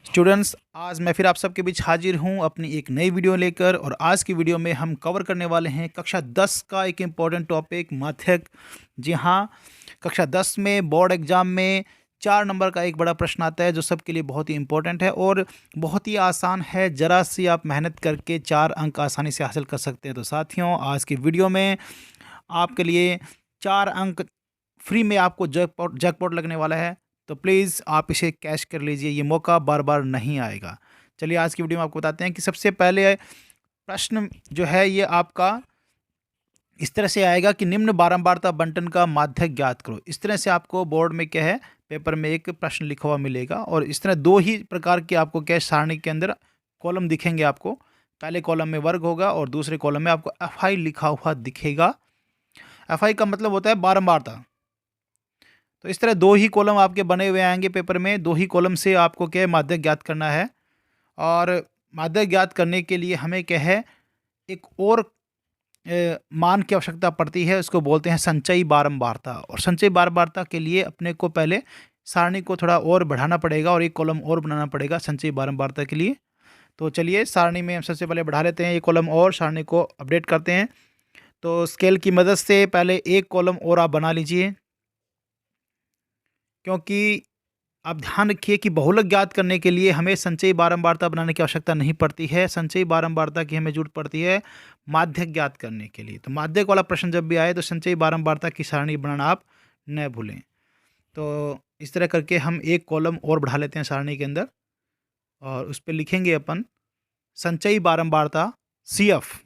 Students, आज मैं फिर आप सबके बीच हाजिर हूँ अपनी एक नई वीडियो लेकर। और आज की वीडियो में हम कवर करने वाले हैं कक्षा 10 का एक इम्पॉर्टेंट टॉपिक मैथक। जी हाँ, कक्षा 10 में बोर्ड एग्जाम में 4 नंबर का एक बड़ा प्रश्न आता है जो सबके लिए बहुत ही इम्पोर्टेंट है और बहुत ही आसान है। ज़रा सी आप मेहनत करके 4 अंक आसानी से हासिल कर सकते हैं। तो साथियों, आज की वीडियो में आपके लिए 4 अंक फ्री में आपको जैकपॉट जैकपॉट लगने वाला है। तो प्लीज़ आप इसे कैश कर लीजिए, ये मौका बार बार नहीं आएगा। चलिए आज की वीडियो में आपको बताते हैं कि सबसे पहले प्रश्न जो है ये आपका इस तरह से आएगा कि निम्न बारंबारता बंटन का माध्यक ज्ञात करो। इस तरह से आपको बोर्ड में क्या है, पेपर में एक प्रश्न लिखा हुआ मिलेगा और इस तरह 2 ही प्रकार के आपको क्या सारणी के अंदर कॉलम दिखेंगे आपको। पहले कॉलम में वर्ग होगा और दूसरे कॉलम में आपको FI लिखा हुआ दिखेगा। FI का मतलब होता है बारंबारता। तो इस तरह 2 ही कॉलम आपके बने हुए आएंगे पेपर में। 2 ही कॉलम से आपको क्या है, माध्यक ज्ञात करना है। और माध्यक ज्ञात करने के लिए हमें क्या है, एक और मान की आवश्यकता पड़ती है, उसको बोलते हैं संचयी बारंबारता। और संचयी बारंबारता के लिए अपने को पहले सारणी को थोड़ा और बढ़ाना पड़ेगा और एक कॉलम और बनाना पड़ेगा संचयी बारंबारता के लिए। तो चलिए सारणी में हम सबसे पहले बढ़ा लेते हैं एक कॉलम और सारणी को अपडेट करते हैं। तो स्केल की मदद से पहले एक कॉलम और आप बना लीजिए, क्योंकि आप ध्यान रखिए कि बहुलक ज्ञात करने के लिए हमें संचयी बारंबारता बनाने की आवश्यकता नहीं पड़ती है। संचयी बारंबारता की हमें जरूरत पड़ती है माध्यक ज्ञात करने के लिए। तो माध्यक वाला प्रश्न जब भी आए तो संचयी बारंबारता की सारणी बनाना आप न भूलें। तो इस तरह करके हम एक कॉलम और बढ़ा लेते हैं सारणी के अंदर और उस पर लिखेंगे अपन संचयी बारंबारता CF।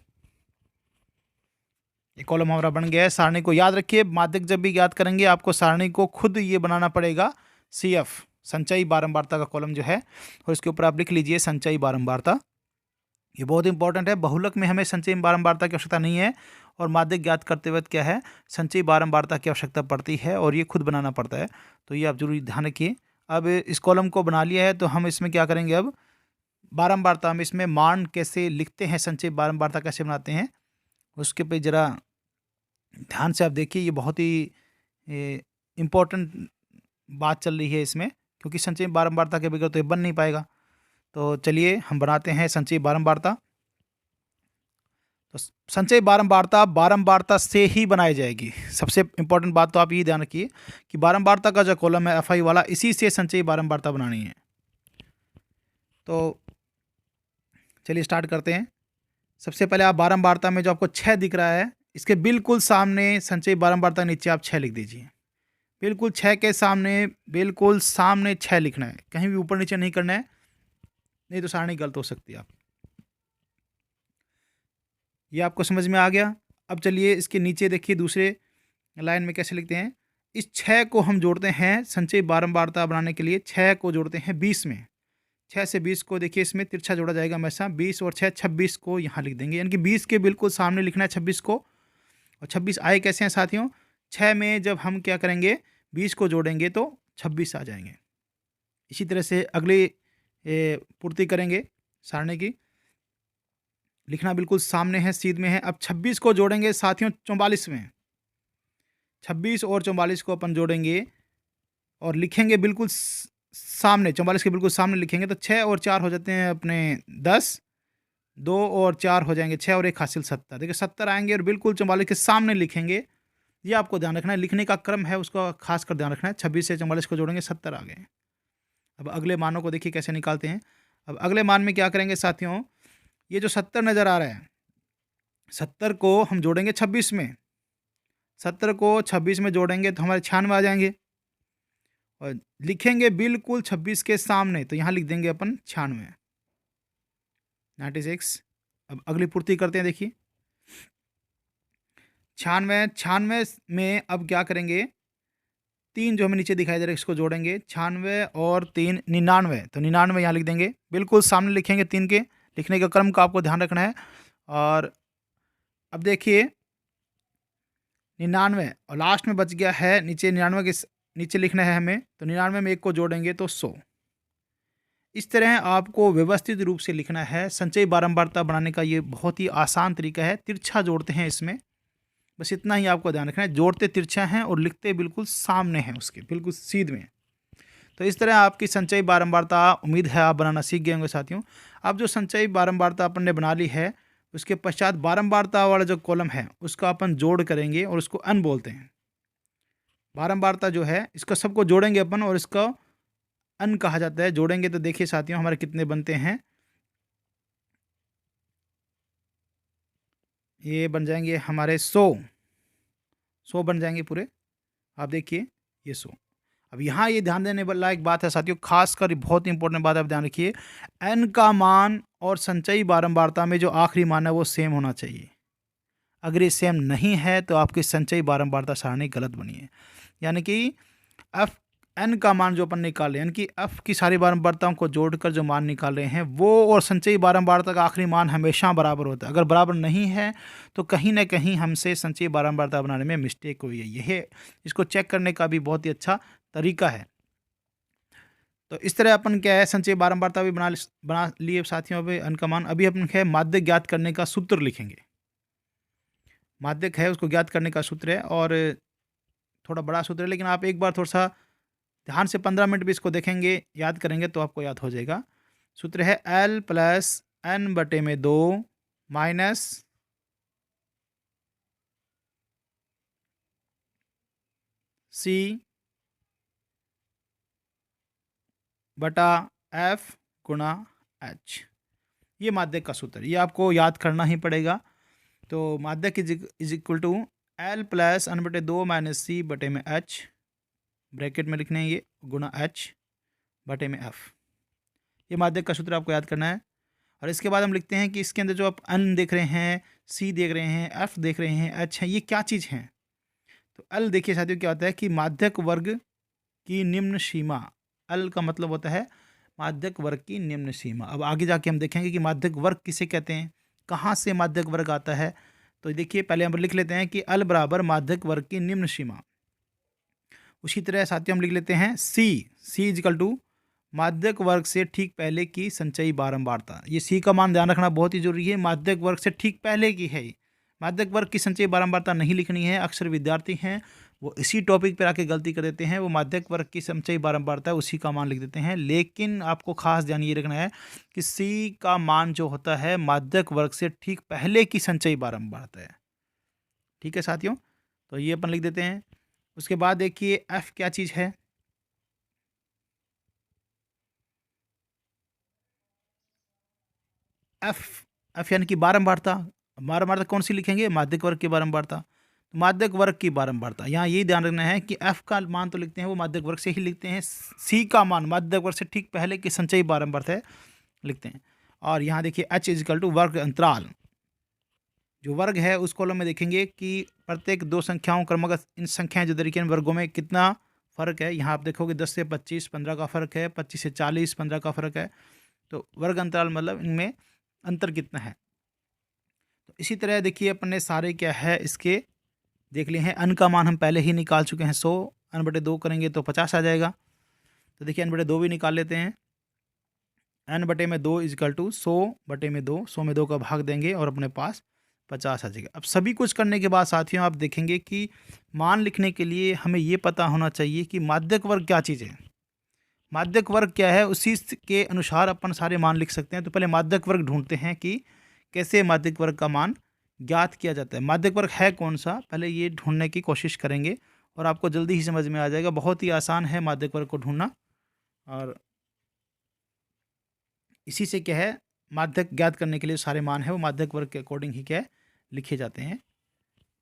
ये कॉलम हमारा बन गया है। सारणी को याद रखिए, माध्यक जब भी ज्ञात करेंगे आपको सारणी को खुद ये बनाना पड़ेगा CF, संचयी बारंबारता का कॉलम जो है। और इसके ऊपर आप लिख लीजिए संचयी बारंबारता। ये बहुत इंपॉर्टेंट है। बहुलक में हमें संचयी बारंबारता की आवश्यकता नहीं है और माध्यक ज्ञात करते वक्त क्या है, संचयी बारंबारता की आवश्यकता पड़ती है और ये खुद बनाना पड़ता है। तो ये आप जरूर ध्यान रखिए। अब इस कॉलम को बना लिया है तो हम इसमें क्या करेंगे, अब बारंबारता हम इसमें मान कैसे लिखते हैं, संचयी बारंबारता कैसे बनाते हैं, उसके पे ज़रा ध्यान से आप देखिए। ये बहुत ही इम्पोर्टेंट बात चल रही है इसमें, क्योंकि संचयी बारंबारता के बगैर तो ये बन नहीं पाएगा। तो चलिए हम बनाते हैं संचयी बारंबारता। तो संचयी बारंबारता बारंबारता से ही बनाई जाएगी। सबसे इम्पोर्टेंट बात तो आप ये ध्यान रखिए कि बारंबारता का जो कॉलम है FI वाला, इसी से संचयी बारंबारता बनानी है। तो चलिए स्टार्ट करते हैं। सबसे पहले आप बारंबारता में जो आपको 6 दिख रहा है, इसके बिल्कुल सामने संचयी बारंबारता नीचे आप 6 लिख दीजिए। बिल्कुल 6 के सामने, बिल्कुल सामने 6 लिखना है, कहीं भी ऊपर नीचे नहीं करना है, नहीं तो सारणी गलत हो सकती है। आप ये आपको समझ में आ गया। अब चलिए इसके नीचे देखिए, दूसरे लाइन में कैसे लिखते हैं। इस 6 को हम जोड़ते हैं संचयी बारंबारता बनाने के लिए, 6 को जोड़ते हैं 20 में। 6 से 20 को देखिए इसमें तिरछा जोड़ा जाएगा हमेशा। 20 और 6 26 को यहाँ लिख देंगे, यानी कि 20 के बिल्कुल सामने लिखना है 26 को। और 26 आए कैसे हैं साथियों, 6 में जब हम क्या करेंगे, 20 को जोड़ेंगे तो 26 आ जाएंगे। इसी तरह से अगली पूर्ति करेंगे सारणी की। लिखना बिल्कुल सामने है, सीध में है। अब 26 को जोड़ेंगे साथियों 44 में। 26 और 44 को अपन जोड़ेंगे और लिखेंगे बिल्कुल सामने, 44 के बिल्कुल सामने लिखेंगे तो 6 और 4 हो जाते हैं अपने 10, 2 और 4 हो जाएंगे 6 और 1 हासिल 70। देखिए 70 आएंगे और बिल्कुल 44 के सामने लिखेंगे। ये आपको ध्यान रखना है, लिखने का क्रम है उसका खास कर ध्यान रखना है। 26 से 44 को जोड़ेंगे 70 आ गए। अब अगले मानों को देखिए कैसे निकालते हैं। अब अगले मान में क्या करेंगे साथियों, ये जो 70 नज़र आ रहा है, 70 को हम जोड़ेंगे 26 में। 70 को 26 में जोड़ेंगे तो हमारे 96 आ जाएंगे और लिखेंगे बिल्कुल 26 के सामने, तो यहाँ लिख देंगे अपन 96, 96। अब अगली पूर्ति करते हैं। देखिए 96 में अब क्या करेंगे, 3 जो हमें नीचे दिखाई दे रहा है इसको जोड़ेंगे। 96 और 3 99, तो 99 यहाँ लिख देंगे, बिल्कुल सामने लिखेंगे 3 के। लिखने का क्रम का आपको ध्यान रखना है। और अब देखिए 99 और लास्ट में बच गया है नीचे, 99 के नीचे लिखना है हमें, तो 99 में 1 को जोड़ेंगे तो 100। इस तरह आपको व्यवस्थित रूप से लिखना है। संचयी बारंबारता बनाने का ये बहुत ही आसान तरीका है। तिरछा जोड़ते हैं इसमें, बस इतना ही आपको ध्यान रखना है। जोड़ते तिरछा हैं और लिखते बिल्कुल सामने हैं, उसके बिल्कुल सीध में। तो इस तरह आपकी संचयी बारंबारता उम्मीद है आप बनाना सीख गए होंगे साथियों। अब जो संचयी बारंबारता अपन ने बना ली है, उसके पश्चात बारंबारता वाला जो कॉलम है उसका अपन जोड़ करेंगे और उसको अन बोलते हैं। बारंबारता जो है इसका सबको जोड़ेंगे अपन और इसका अन कहा जाता है। जोड़ेंगे तो देखिए साथियों हमारे कितने बनते हैं, ये बन जाएंगे हमारे 100 बन जाएंगे पूरे। आप देखिए ये 100। अब यहाँ ये ध्यान देने वाला एक बात है साथियों, खासकर बहुत इंपॉर्टेंट बात है, आप ध्यान रखिए। एन का मान और संचयी बारंबारता में जो आखिरी मान है वो सेम होना चाहिए। अगर ये सेम नहीं है तो आपकी संचयी बारंबारता सारणी गलत बनी है। यानी कि एफ एन का मान जो अपन निकाले, यानी कि एफ की सारी बारंबारताओं को जोड़कर जो मान निकाल रहे हैं वो और संचयी बारंबारता का आखिरी मान हमेशा बराबर होता है। अगर बराबर नहीं है तो कहीं ना कहीं हमसे संचयी बारंबारता बनाने में मिस्टेक हुई है। यह इसको चेक करने का भी बहुत ही अच्छा तरीका है। तो इस तरह अपन क्या है संचयी बारंबारता भी बना लिए साथियों। अभी अन का मान अभी अपन है माध्यक ज्ञात करने का सूत्र लिखेंगे। माध्यक है उसको ज्ञात करने का सूत्र है और थोड़ा बड़ा सूत्र है, लेकिन आप एक बार थोड़ा सा ध्यान से 15 मिनट भी इसको देखेंगे, याद करेंगे तो आपको याद हो जाएगा। सूत्र है L प्लस एन बटे में 2 माइनस सी बटा एफ गुणा एच। ये माध्यक का सूत्र, ये आपको याद करना ही पड़ेगा। तो माध्यक is equal to L plus n बटे 2 माइनस सी बटे में एच, ब्रैकेट में लिखने हैं ये, गुणा एच बटे में एफ। ये माध्यक का सूत्र आपको याद करना है। और इसके बाद हम लिखते हैं कि इसके अंदर जो आप एन देख रहे हैं, सी देख रहे हैं, एफ देख रहे हैं, एच है, ये क्या चीज़ हैं। तो एल देखिए साथियों क्या होता है कि माध्यक वर्ग की निम्न सीमा। एल का मतलब होता है माध्यक वर्ग की निम्न सीमा। अब आगे जाके हम देखेंगे कि माध्यक वर्ग किसे कहते हैं, कहाँ से माध्यक वर्ग आता है। तो देखिए पहले हम लिख लेते हैं कि एल बराबर माध्यक वर्ग की निम्न सीमा। उसी तरह साथियों हम लिख लेते हैं सी इजिकल टू माध्यक वर्ग से ठीक पहले की संचयी बारंबारता। ये सी का मान ध्यान रखना बहुत ही जरूरी है, माध्यक वर्ग से ठीक पहले की है। माध्यक वर्ग की संचयी बारंबारता नहीं लिखनी है। अक्सर विद्यार्थी हैं वो इसी टॉपिक पर आके गलती कर देते हैं, वो माध्यक वर्ग की संचयी बारंबारता है उसी का मान लिख देते हैं। लेकिन आपको खास ध्यान ये रखना है कि सी का मान जो होता है माध्यक वर्ग से ठीक पहले की संचयी बारंबारता है। ठीक है साथियों, तो ये अपन लिख देते हैं। उसके बाद देखिए एफ क्या चीज़ है। एफ यानी कि बारंबारता। बारंबारता कौन सी लिखेंगे, माध्यक वर्ग की बारंबारता। तो माध्यक वर्ग की बारंबारता यहाँ ये ध्यान रखना है कि एफ का मान तो लिखते हैं वो माध्यक वर्ग से ही लिखते हैं, सी का मान माध्यक वर्ग से ठीक पहले की संचयी बारंबारता लिखते हैं। और यहाँ देखिए एच इजिकल टू वर्ग अंतराल। जो वर्ग है उस कॉलम में देखेंगे कि प्रत्येक दो संख्याओं क्रमगत इन संख्याएं जो तरीके वर्गों में कितना फ़र्क है। यहाँ आप देखोगे 10 से 25 15 का फ़र्क है, 25 से 40 15 का फ़र्क है। तो वर्ग अंतराल मतलब इनमें अंतर कितना है। तो इसी तरह देखिए अपन ने सारे क्या है इसके देख लिए हैं। अन का मान हम पहले ही निकाल चुके हैं 100, अन बटे 2 करेंगे तो 50 आ जाएगा। तो देखिए अन बटे 2 भी निकाल लेते हैं। एन बटे में 2 इजिकल टू 100 बटे में 2, 100 में 2 का भाग देंगे और अपने पास 50 आ जाएगा। अब सभी कुछ करने के बाद साथियों आप देखेंगे कि मान लिखने के लिए हमें ये पता होना चाहिए कि माध्यक वर्ग क्या चीज़ है। माध्यक वर्ग क्या है उसी के अनुसार अपन सारे मान लिख सकते हैं। तो पहले माध्यक वर्ग ढूंढते हैं कि कैसे माध्यक वर्ग का मान ज्ञात किया जाता है। माध्यक वर्ग है कौन सा, पहले ये ढूंढने की कोशिश करेंगे और आपको जल्दी ही समझ में आ जाएगा। बहुत ही आसान है माध्यक वर्ग को ढूंढना और इसी से क्या है माध्यक ज्ञात करने के लिए सारे मान है वो माध्यक वर्ग के अकॉर्डिंग ही क्या है लिखे जाते हैं।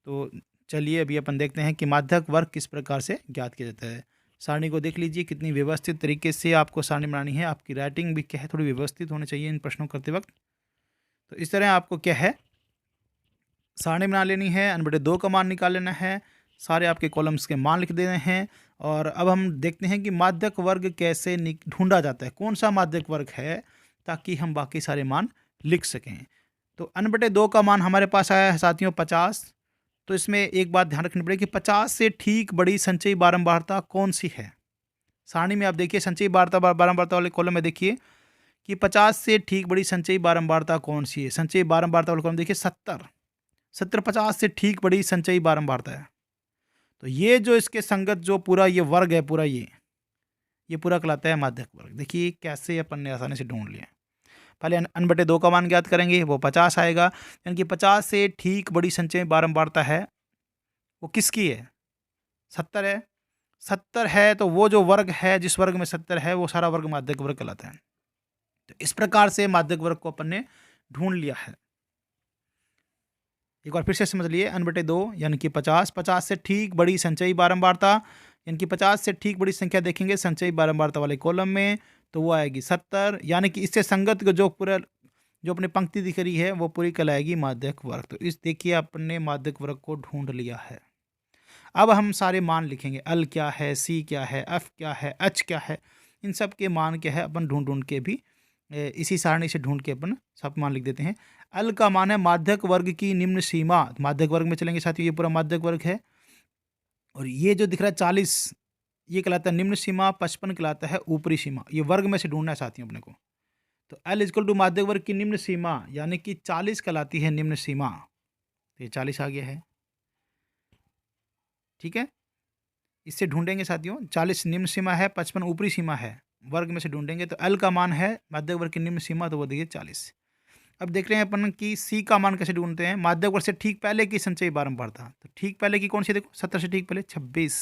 तो चलिए अभी अपन देखते हैं कि माध्यक वर्ग किस प्रकार से ज्ञात किया जाता है। सारणी को देख लीजिए कितनी व्यवस्थित तरीके से आपको सारणी बनानी है। आपकी राइटिंग भी क्या है थोड़ी व्यवस्थित होनी चाहिए इन प्रश्नों करते वक्त। तो इस तरह आपको क्या है सारणी बना लेनी है। n बटे 2 का मान निकाल लेना है, सारे आपके कॉलम्स के मान लिख देने हैं। और अब हम देखते हैं कि माध्यक वर्ग कैसे ढूंढा जाता है, कौन सा माध्यक वर्ग है, ताकि हम बाकी सारे मान लिख सकें। तो n बटे 2 का मान हमारे पास आया है साथियों 50। तो इसमें एक बात ध्यान रखनी पड़ेगी कि 50 से ठीक बड़ी संचयी बारंबारता कौन सी है। सारणी में आप देखिए संचयी बारंबारता वाले कॉलम में देखिए कि 50 से ठीक बड़ी संचयी बारंबारता कौन सी है। संचयी बारंबारता वाले कॉलम देखिए 70 50 से ठीक बड़ी संचयी बारंबारता है। तो ये जो इसके संगत जो पूरा ये वर्ग है पूरा ये ये पूरा कहलाता है माध्यक वर्ग। देखिए कैसे अपन ने आसानी से ढूंढ लिया। पहले n/2 का मान ज्ञात करेंगे, वो 50 आएगा। यानी कि 50 से ठीक बड़ी संचयी बारंबारता है वो किसकी है? 70 है। 70 है तो वो जो वर्ग है, जिस वर्ग में 70 है, वो सारा वर्ग माध्यक वर्ग कहलाता है। तो इस प्रकार से माध्यक वर्ग को अपन ने ढूंढ लिया है। एक बार फिर से समझ लिए, n/2 यानी कि 50, 50 से ठीक बड़ी संचयी बारंबारता, यानी कि 50 से ठीक बड़ी संख्या देखेंगे संचयी बारंबारता वाले कॉलम में, तो वो आएगी 70। यानी कि इससे संगत जो पूरा जो अपनी पंक्ति दिख रही है वो पूरी कहलाएगी माध्यक वर्ग। तो इस देखिए अपन ने माध्यक वर्ग को ढूंढ लिया है। अब हम सारे मान लिखेंगे, L क्या है, C क्या है, F क्या है, H क्या है, इन सब के मान क्या है अपन ढूंढ ढूंढ के भी इसी सारणी से ढूंढ के अपन सब मान लिख देते हैं। L का मान है माध्यक वर्ग की निम्न सीमा। माध्यक वर्ग में चलेंगे साथियों, ये पूरा माध्यक वर्ग है। और ये जो दिख रहा है 40, ये कहलाता है निम्न सीमा, 55 कहलाता है ऊपरी सीमा। ये वर्ग में से ढूंढना है साथियों अपने को। तो L इक्वल टू माध्यक वर्ग की निम्न सीमा यानी कि 40 कहलाती है निम्न सीमा। तो ये 40 आ गया है, ठीक है। इससे ढूंढेंगे साथियों, 40 निम्न सीमा है, 55 ऊपरी सीमा है, वर्ग में से ढूंढेंगे। तो L का मान है माध्यक वर्ग की निम्न सीमा, तो वो देखिए 40। अब देख रहे हैं अपन कि C का मान कैसे ढूंढते हैं। माध्यक वर्ग से ठीक पहले की संचयी बारंबारता, तो ठीक पहले की कौन सी, देखो 70 से ठीक पहले 26।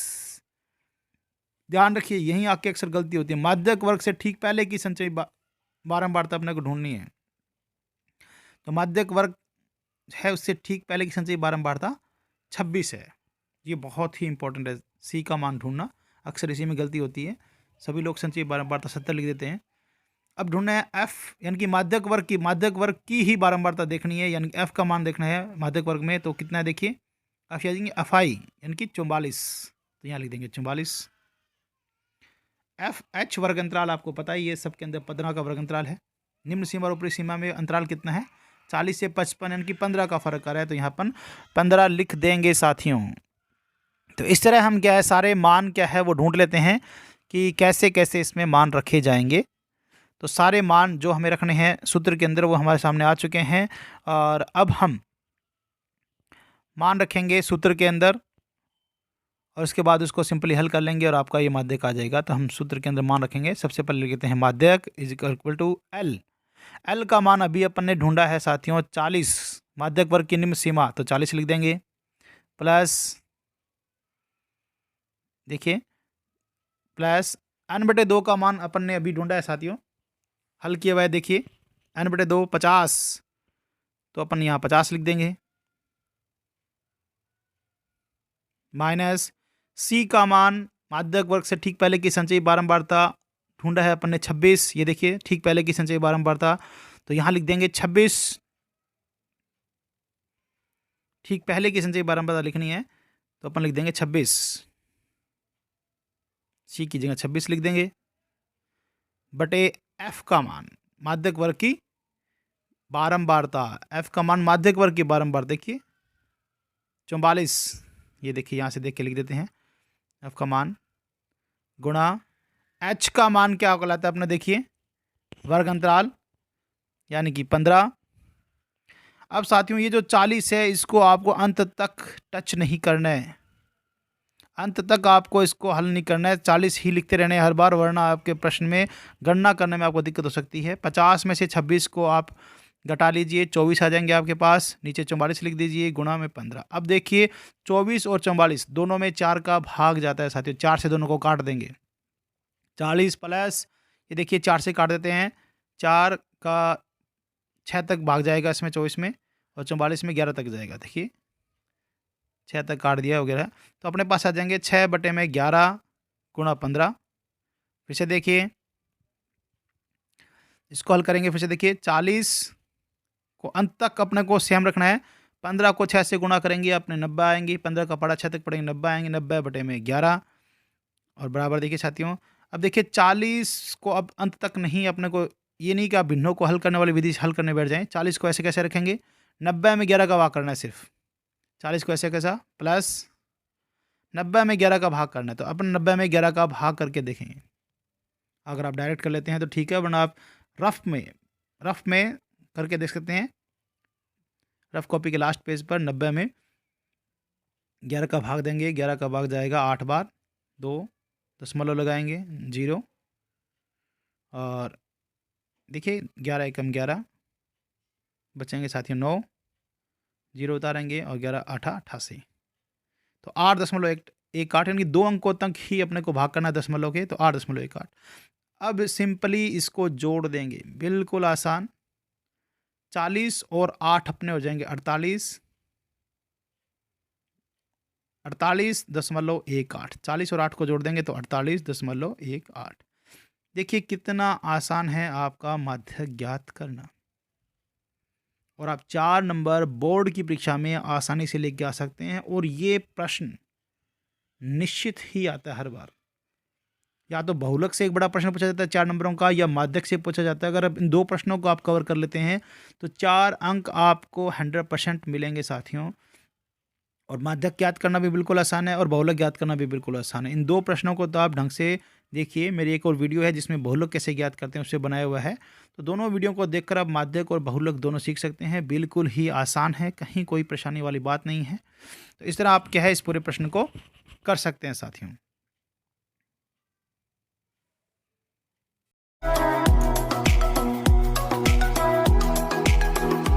ध्यान रखिए यहीं आके अक्सर गलती होती है। माध्यक वर्ग से ठीक पहले की संचयी बारंबारता अपने को ढूंढनी है। तो माध्यक वर्ग है उससे ठीक पहले की संचयी बारंबारता 26 है। ये बहुत ही इंपॉर्टेंट है C का मान ढूंढना, अक्सर इसी में गलती होती है। सभी लोग संचयी बारंबारता 70 लिख देते हैं। अब ढूंढना है F यानी कि माध्यक वर्ग की ही बारंबारता देखनी है, यानी F का मान देखना है माध्यक वर्ग में। तो कितना है देखिए, F जाएंगे FI यानी कि 44, तो यहाँ लिख देंगे 44। FH वर्ग अंतराल आपको पता ही है, सबके अंदर 15 का वर्ग अंतराल है। निम्न सीमा और ऊपरी सीमा में अंतराल कितना है, 40 से 55 यानी कि 15 का फर्क आ रहा है, तो यहाँ अपन 15 लिख देंगे साथियों। तो इस तरह हम क्या है सारे मान क्या है वो ढूंढ लेते हैं कि कैसे कैसे इसमें मान रखे जाएंगे। तो सारे मान जो हमें रखने हैं सूत्र के अंदर वो हमारे सामने आ चुके हैं। और अब हम मान रखेंगे सूत्र के अंदर और उसके बाद उसको सिंपली हल कर लेंगे और आपका ये माध्यक आ जाएगा। तो हम सूत्र के अंदर मान रखेंगे। सबसे पहले लिखते हैं माध्यक is equal to L। L का मान अभी अपन ने ढूंढा है साथियों 40, माध्यक वर्ग की निम्न सीमा, तो 40 लिख देंगे। प्लस देखिए प्लस n/2 का मान अपन ने अभी ढूंढा है साथियों, हल किया हुआ है। देखिए n/2 50, तो अपन यहाँ 50 लिख देंगे। माइनस C का मान माध्यक वर्ग से ठीक पहले की संचयी बारंबारता ढूंढा है अपन ने 26, ये देखिए ठीक पहले की संचयी बारंबारता, तो यहाँ लिख देंगे 26। ठीक पहले की संचयी बारंबारता लिखनी है तो अपन लिख देंगे 26, C की जगह 26 लिख देंगे, बटे F का मान माध्यक वर्ग की बारंबारता, F का मान माध्यक वर्ग की बारंबार देखिए 44, ये देखिए यहाँ से देख के लिख देते हैं F का मान गुणा H का मान क्या कहलाता है अपने देखिए वर्ग अंतराल यानी कि 15। अब साथियों ये जो 40 है इसको आपको अंत तक टच नहीं करना है, अंत तक आपको इसको हल नहीं करना है, 40 ही लिखते रहने हर बार, वरना आपके प्रश्न में गणना करने में आपको दिक्कत हो सकती है। 50 में से 26 को आप घटा लीजिए, 24 आ जाएंगे आपके पास, नीचे 44 लिख दीजिए गुणा में 15। अब देखिए 24 और 44 दोनों में 4 का भाग जाता है साथियों, 4 से दोनों को काट देंगे। 40 प्लस ये देखिए 4 से काट देते हैं, 4 का 6 तक भाग जाएगा इसमें 24 में, और 44 में 11 तक जाएगा। देखिए 6 तक काट दिया वगैरह, तो अपने पास आ जाएंगे 6/11 गुणा 15। फिर से देखिए इसको हल करेंगे, फिर से देखिए 40 को अंत तक अपने को सेम रखना है, 15 को 6 से गुणा करेंगे अपने 90 आएंगी, 15 का पड़ा 6 तक पड़ेंगे 90 आएंगे, 90/11 और बराबर देखिए साथियों। अब देखिए 40 को अब अंत तक नहीं, अपने को ये नहीं कि आप भिन्नों को हल करने वाली विधि से हल करने बैठ जाएं। 40 को ऐसे कैसे रखेंगे, 90 में 11 का भाग करना है सिर्फ, 40 को ऐसे कैसा प्लस 90 में 11 का भाग करना है, तो अपन 90 में 11 का भाग करके देखेंगे। अगर आप डायरेक्ट कर लेते हैं तो ठीक है, वरना आप रफ में करके देख सकते हैं। रफ कॉपी के लास्ट पेज पर 90 में 11 का भाग देंगे, 11 का भाग जाएगा 8 बार, 2 दशमलव लगाएंगे 0 और देखिए 11 एकम 11 बचेंगे साथियों 9, 0 उतारेंगे और 11 8 88। तो 8.18 यानी 2 अंकों तक ही अपने को भाग करना है दशमलव के, तो 8.18। अब सिंपली इसको जोड़ देंगे, बिल्कुल आसान। 40 और 8 अपने हो जाएंगे 48, 48.18। 40 और 8 को जोड़ देंगे तो 48.18। देखिए कितना आसान है आपका माध्यक ज्ञात करना, और आप 4 नंबर बोर्ड की परीक्षा में आसानी से लेके आ सकते हैं। और ये प्रश्न निश्चित ही आता है हर बार, या तो बहुलक से एक बड़ा प्रश्न पूछा जाता है 4 नंबरों का, या माध्यक से पूछा जाता है। अगर अब इन 2 प्रश्नों को आप कवर कर लेते हैं तो 4 अंक आपको 100% मिलेंगे साथियों। और माध्यक ज्ञात करना भी बिल्कुल आसान है और बहुलक ज्ञात करना भी बिल्कुल आसान है। इन 2 प्रश्नों को तो आप ढंग से देखिए, मेरी एक और वीडियो है जिसमें बहुलक कैसे ज्ञात करते हैं उससे बनाया हुआ है, तो दोनों वीडियो को देखकर आप माध्यक और बहुलक दोनों सीख सकते हैं। बिल्कुल ही आसान है, कहीं कोई परेशानी वाली बात नहीं है। तो इस तरह आप क्या है इस पूरे प्रश्न को कर सकते हैं साथियों।